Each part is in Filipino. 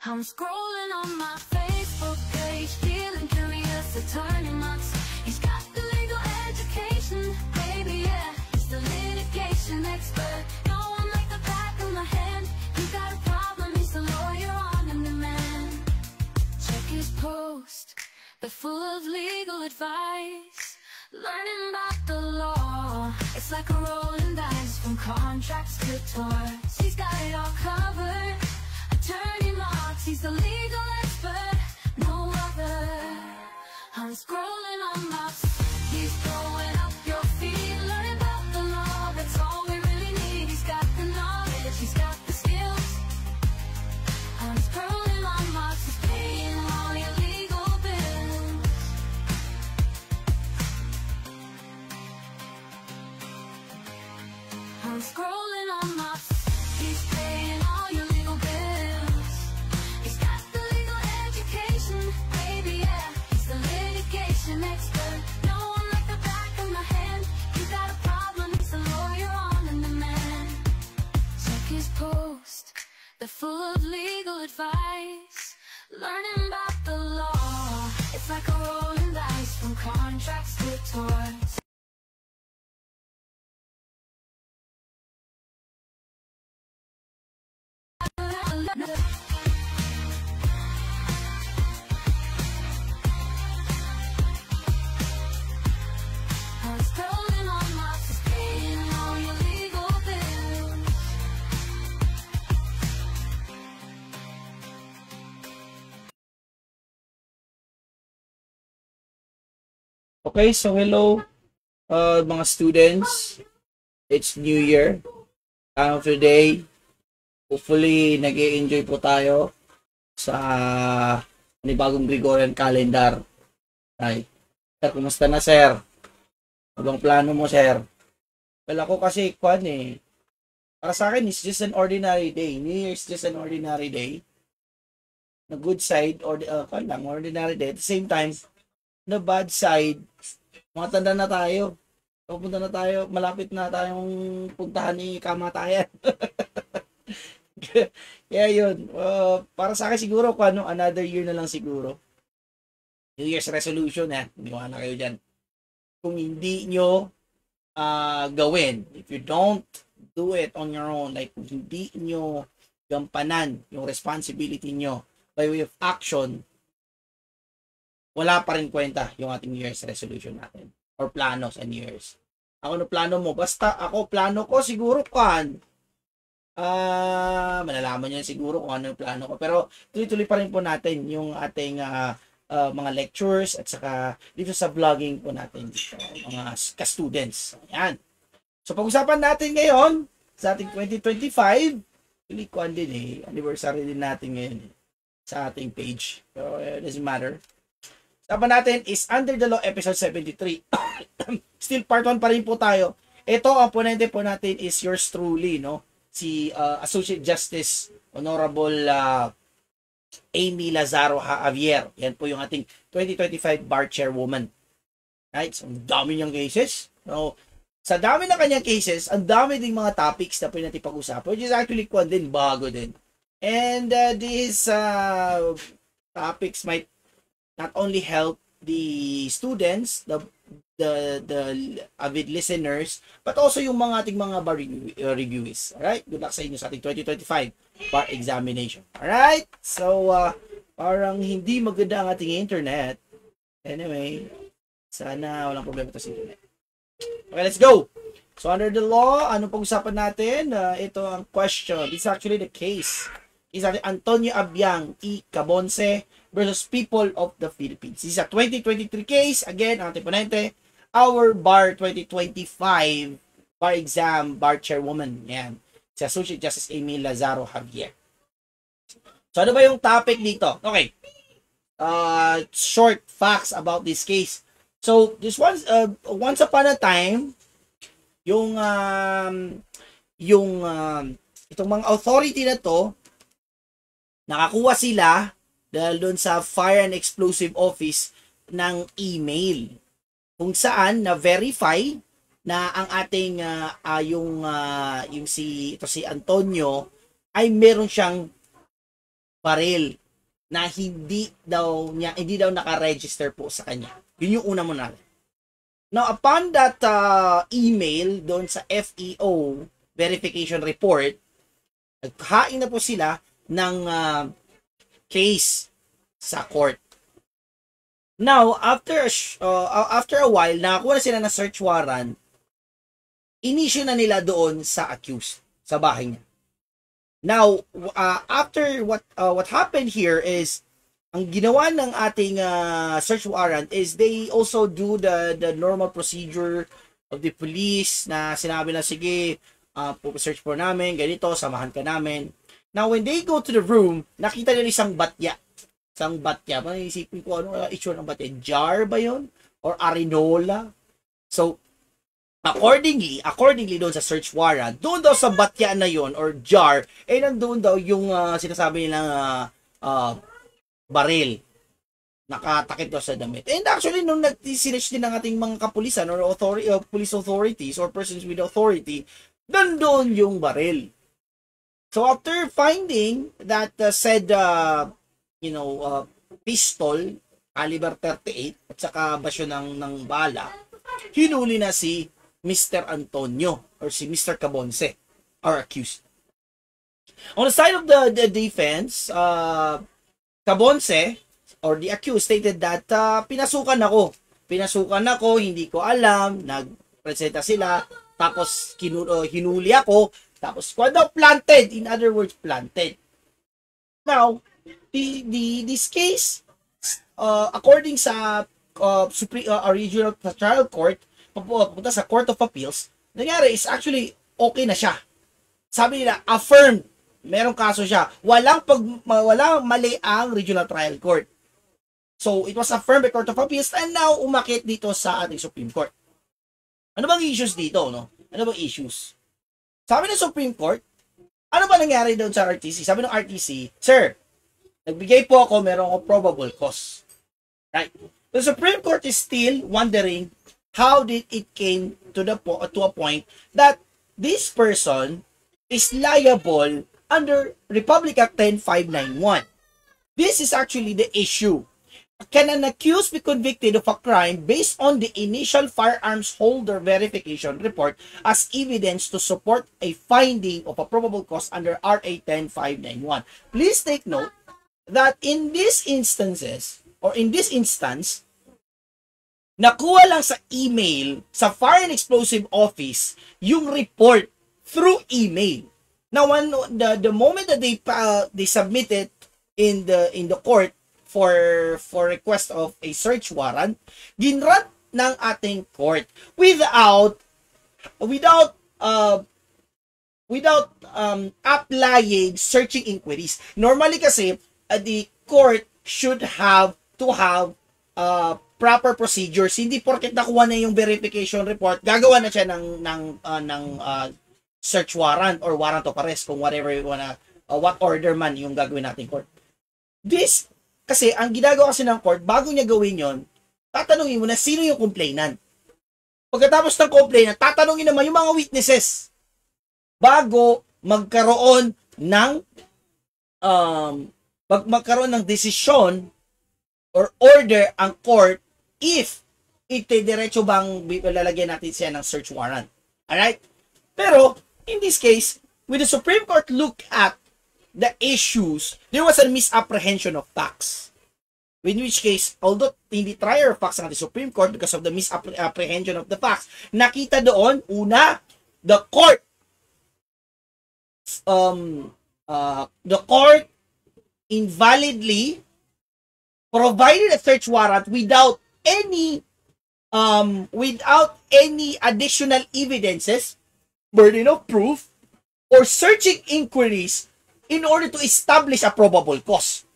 I'm scrolling on my Facebook page, feeling curious, the turning months. He's got the legal education, baby, yeah. He's the litigation expert. No one like the back of my hand. You got a problem, he's the lawyer on demand. Check his post, they're full of legal advice. Learning about the law, it's like a rolling dice, from contracts to torts. He's got it all covered. Attorney Marks, he's the legal expert, no other. I'm scrolling on my he's going up your feet, learning about the law. That's all we really need. He's got the knowledge, he's got the skills. I'm scrolling on my he's paying all your legal bills. I'm scrolling on my he's paying all your legal bills. He's got the legal education, baby, yeah. He's the litigation expert. No one like the back of my hand. You got a problem, he's the lawyer on demand. Check his post, they're full of legal advice. Learning about the law, it's like a rolling dice, from contracts to torts. I'm scrolling on my paying all your legal bills. Okay, so hello mga students. It's New Year. Time of the day. Hopefully, nag-i-enjoy po tayo sa panibagong Gregorian calendar. Ay, sir, kumusta na, sir? Anong plano mo, sir? Well, ako kasi, para sa akin, it's just an ordinary day. New Year is just an ordinary day. The good side, or ordinary day. At the same time, the bad side, matanda na tayo. Pupunta na tayo, malapit na tayong puntahan ni kamatayan. Kaya yun, para sa akin siguro, another year na lang siguro. New Year's resolution, Iwan na kayo dyan. Kung hindi nyo gawin, if you don't do it on your own, like kung hindi nyo gampanan yung responsibility nyo by way of action, wala pa rin kwenta yung ating New Year's resolution natin or plano sa New Year's. Ako no plano mo? Basta ako, plano ko siguro malalaman nyo siguro kung ano yung plano ko. Pero tuloy-tuloy pa rin po natin yung ating mga lectures at saka dito sa vlogging po natin dito, mga ka-students. Ayan. So pag-usapan natin ngayon sa ating 2025, anniversary din natin ngayon sa ating page. So it doesn't matter. Usapan natin is Under the Law episode 73. Still part 1 pa rin po tayo. Ito ang ponente po natin is yours truly, no? Si Associate Justice Honorable Amy Lazaro Javier. Yan po yung ating 2025 Bar Chairwoman. Right? So, ang dami niyang cases. So, sa dami ng kanyang cases, ang dami ding mga topics na pwede natin pag-usapan, which is actually bago din. And these topics might not only help the students, the avid listeners, but also yung mga ating mga bar reviewees. Alright? Good luck sa inyo sa ating 2025 bar examination. Alright? So, parang hindi maganda ang ating internet. Anyway, sana walang problema ito sa internet. Okay, let's go! So, under the law, ano pag-usapan natin? Ito ang question. This is actually the case. Is Antonio Abiang E. Cabonce versus People of the Philippines. This is a 2023 case. Again, ang ating ponente, our Bar 2025 Bar Exam Bar Chairwoman. Yan. Si Associate Justice Amy Lazaro Javier. So, ano ba yung topic dito? Okay. Short facts about this case. So, this was, once upon a time, itong mga authority na to, nakakuha sila dahil doon sa Fire and Explosive Office ng email kung saan na-verify na ang ating si Antonio ay meron siyang baril na hindi daw naka-register po sa kanya. Yun yung una mo na. Now, upon that email doon sa FEO verification report, naghain na po sila ng case sa court. Now, after a while, nakakuha na sila ng search warrant, inisyu na nila doon sa accused, sa bahay niya. Now, after what happened here is, ang ginawa ng ating search warrant is they also do the normal procedure of the police na sinabi na, sige, search po namin, ganito, samahan ka namin. Now, when they go to the room, nakita nila isang batya. Isang batya. Isipin ko, ano itsura ng batya? Jar ba yun? Or arinola? So, accordingly doon sa search warrant, doon daw sa batya na yon or jar, nandoon daw yung sinasabi nilang baril. Nakatakip daw sa damit. And actually, nung nag-search din ng ating mga kapulisan or police authorities or persons with authority, nandoon yung baril. So, after finding that said pistol, caliber 38, at saka basyo ng bala, hinuli na si Mr. Antonio or si Mr. Cabonce, our accused. On the side of the defense, Cabonce or the accused stated that pinasukan ako, hindi ko alam, nagpresenta sila, tapos hinuli ako, tapos planted, in other words, planted. Now, this case, according sa regional trial court, papunta sa Court of Appeals, nangyari is actually okay na siya. Sabi nila, affirmed, merong kaso siya. Walang mali ang regional trial court. So, it was affirmed by Court of Appeals and now umakit dito sa ating Supreme Court. Ano bang issues dito, no? Ano bang issues? Sabi ng Supreme Court, ano ba nangyari doon sa RTC? Sabi ng RTC, sir, nagbigay po ako, meron ako probable cause. Right? The Supreme Court is still wondering how did it came to a point that this person is liable under Republic Act 10591. This is actually the issue. Can an accused be convicted of a crime based on the initial firearms holder verification report as evidence to support a finding of a probable cause under RA 10591? Please take note that in this instance, nakuha lang sa email sa Fire and Explosive Office yung report through email. Now, the moment that they submitted in the court for request of a search warrant, ginrant ng ating court without applying searching inquiries. Normally kasi the court should have to have proper procedures. Hindi porket nakuha na yung verification report, gagawa na siya ng search warrant or warrant of arrest kung whatever you wanna, what order man yung gagawin natin court. This kasi ang ginagawa kasi ng court, bago niya gawin yon, tatanungin mo na sino yung complainant. Pagkatapos ng complainant, tatanungin naman yung mga witnesses bago magkaroon ng desisyon or order ang court if diretso bang lalagyan natin siya ng search warrant. Alright? Pero, in this case, when the Supreme Court looked at the issues, there was a misapprehension of facts. In which case, although hindi trier of facts ng Supreme Court because of the misapprehension of the facts, nakita doon, una, the court invalidly provided a search warrant without any additional evidences, burden of proof, or searching inquiries in order to establish a probable cause.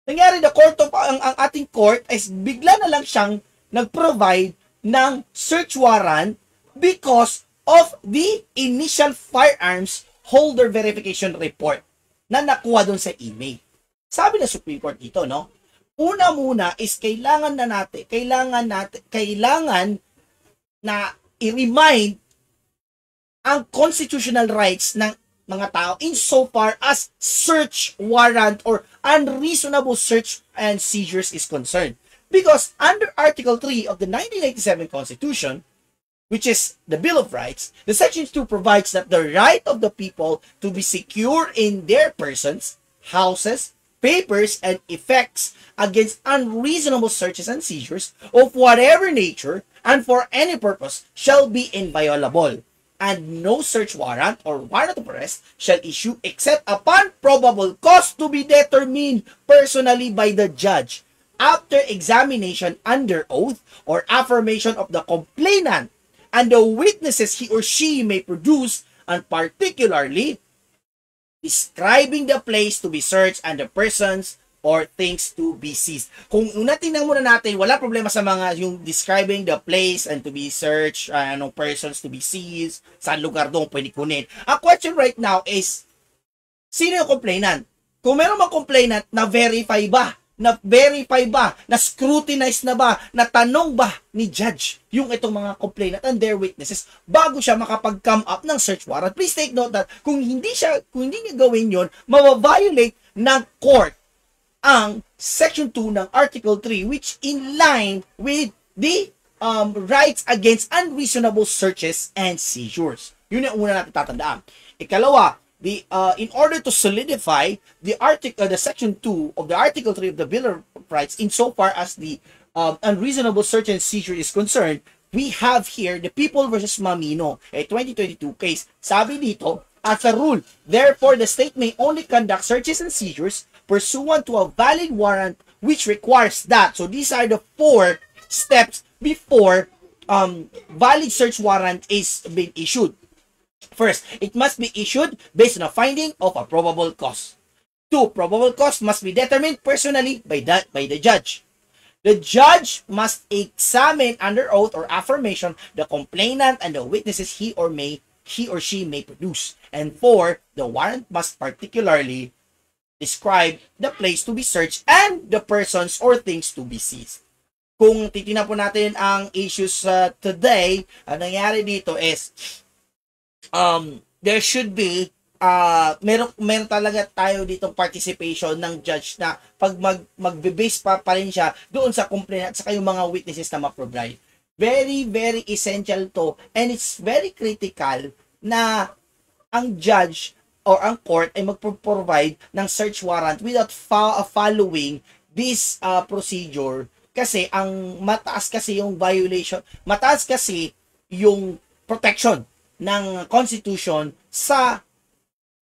Nangyari ang ating court ay bigla na lang siyang nag-provide ng search warrant because of the initial firearms holder verification report na nakuha doon sa email. Sabi ng Supreme Court dito, no? Una muna is kailangan na i-remind ang constitutional rights ng mga tao insofar as search warrant or unreasonable search and seizures is concerned. Because under Article 3 of the 1987 Constitution, which is the Bill of Rights, the Section 2 provides that the right of the people to be secure in their persons, houses, papers, and effects against unreasonable searches and seizures of whatever nature and for any purpose shall be inviolable, and no search warrant or warrant of arrest shall issue except upon probable cause to be determined personally by the judge after examination under oath or affirmation of the complainant and the witnesses he or she may produce, and particularly describing the place to be searched and the persons or things to be seized. Kung una tingnan muna natin, wala problema sa mga yung describing the place and to be searched, anong persons to be seized, saan lugar doon pwede kunin. Ang question right now is, sino yung complainant? Kung meron mang complainant, na-verify ba? Na-verify ba? Na-scrutinize na ba? Na-tanong ba ni judge yung itong mga complainant and their witnesses bago siya makapag-come up ng search warrant? Please take note that kung hindi niya gawin yon, mababiolate ng court ang Section 2 ng Article 3, which in line with the rights against unreasonable searches and seizures. Yun yung una natin tatandaan. Ikalawa, in order to solidify the Section 2 of the Article 3 of the Bill of Rights insofar as the unreasonable search and seizure is concerned, we have here the People versus Mamino, a 2022 case. Sabi dito, as a rule, therefore the state may only conduct searches and seizures pursuant to a valid warrant which requires that. So these are the 4 steps before valid search warrant is being issued. First, it must be issued based on a finding of a probable cause. 2, probable cause must be determined personally by the judge. The judge must examine under oath or affirmation the complainant and the witnesses he or she may produce. And 4, the warrant must particularly describe the place to be searched and the persons or things to be seized. Kung titingnan po natin ang issues today, ang nangyari dito is there should be meron talaga tayo ditong participation ng judge na pag magbe-base pa rin siya doon sa complainant at saka yung mga witnesses na ma-provide. Very, very essential to, and it's very critical na ang judge or ang court ay magpo-provide ng search warrant without following this procedure, kasi ang mataas kasi yung violation, mataas kasi yung protection ng Constitution sa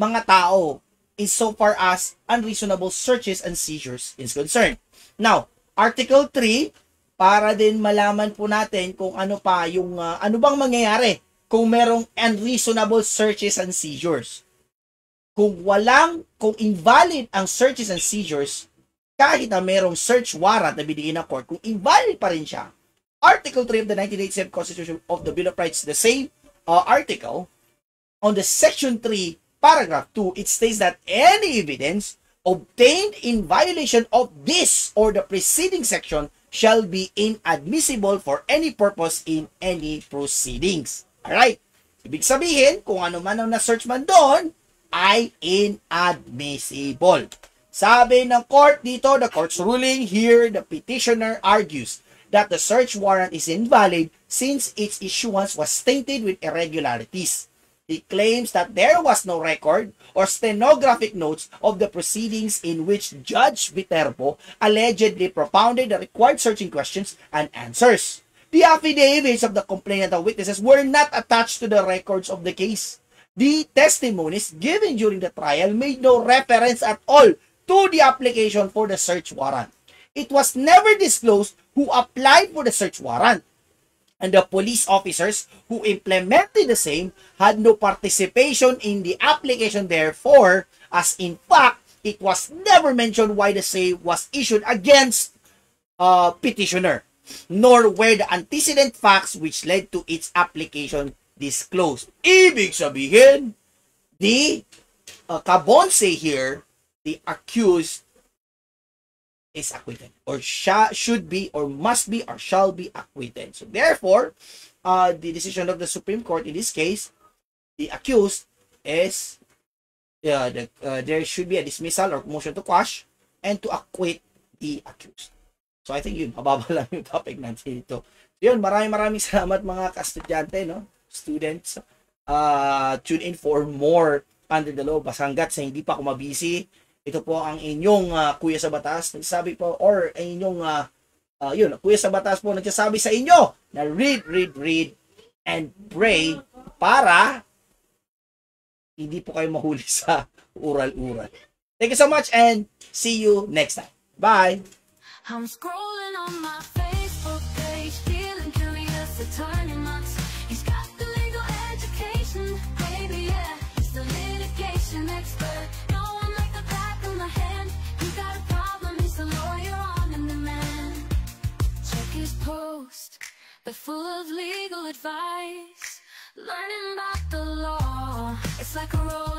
mga tao insofar as unreasonable searches and seizures is concerned. Now, Article 3, para din malaman po natin kung ano pa yung ano bang mangyayari kung merong unreasonable searches and seizures. Kung invalid ang searches and seizures, kahit na merong search warrant na binigay ng court, kung invalid pa rin siya, Article 3 of the 1987 Constitution of the Bill of Rights, the same article, on the Section 3, Paragraph 2, it states that any evidence obtained in violation of this or the preceding section shall be inadmissible for any purpose in any proceedings. Alright? Ibig sabihin, kung ano man ang na-search man doon, ay inadmissible. Sabi ng court dito, the court's ruling here, the petitioner argues that the search warrant is invalid since its issuance was tainted with irregularities. He claims that there was no record or stenographic notes of the proceedings in which Judge Viterbo allegedly propounded the required searching questions and answers. The affidavits of the complainant and witnesses were not attached to the records of the case. The testimonies given during the trial made no reference at all to the application for the search warrant. It was never disclosed who applied for the search warrant, and the police officers who implemented the same had no participation in the application. Therefore, as in fact, it was never mentioned why the same was issued against petitioner, nor were the antecedent facts which led to its application disclosed. Ibig sabihin, the kabonse here, the accused, is acquitted, or should be, or must be, or shall be acquitted. So therefore, the decision of the Supreme Court in this case, the accused is there should be a dismissal or motion to quash and to acquit the accused. So I think yun, mababa lang yung topic natin dito. Yun, maraming salamat mga ka-estudyante, no? Students. Tune in for more Under the Law. Basta hanggat sa hindi pa ako mabisi, ito po ang inyong Kuya sa Batas. Nagsasabi po, or inyong, Kuya sa Batas po nagsasabi sa inyo na read, and pray para hindi po kayo mahuli sa ural-ural. Thank you so much and see you next time. Bye! I'm scrolling on my Facebook page, feeling curious, the turning months. He's got the legal education, baby, yeah. He's the litigation expert. No one like the back of my hand. You got a problem, he's the lawyer on demand. Check his post, they're full of legal advice. Learning about the law, it's like a roll.